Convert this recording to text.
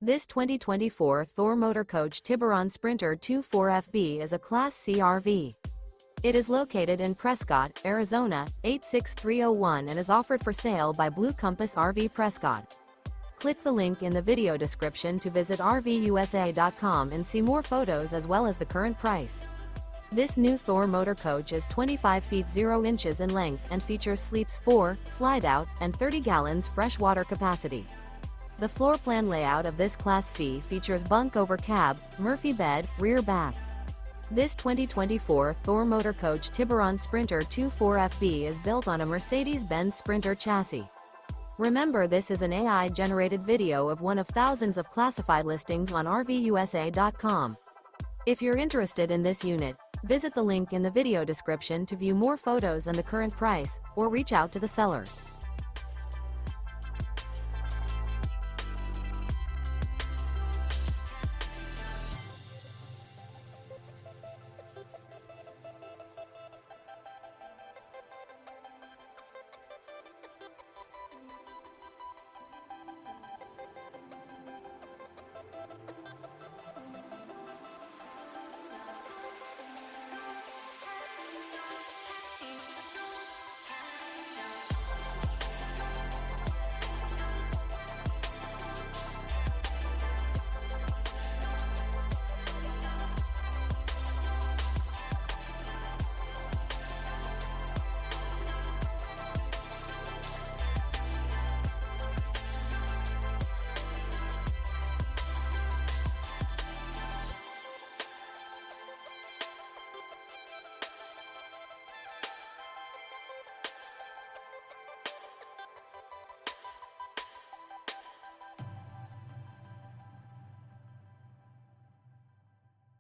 This 2024 Thor Motor Coach Tiburon Sprinter 24FB is a Class C RV. It is located in Prescott, Arizona, 86301 and is offered for sale by Blue Compass RV Prescott. Click the link in the video description to visit RVUSA.com and see more photos as well as the current price. This new Thor Motor Coach is 25 feet 0 inches in length and features sleeps 4, slide-out, and 30 gallons fresh water capacity. The floor plan layout of this Class C features bunk over cab, Murphy bed, rear bath. This 2024 Thor Motor Coach Tiburon Sprinter 24FB is built on a Mercedes Benz Sprinter chassis. Remember, this is an AI-generated video of one of thousands of classified listings on RVUSA.com. If you're interested in this unit, visit the link in the video description to view more photos and the current price, or reach out to the seller.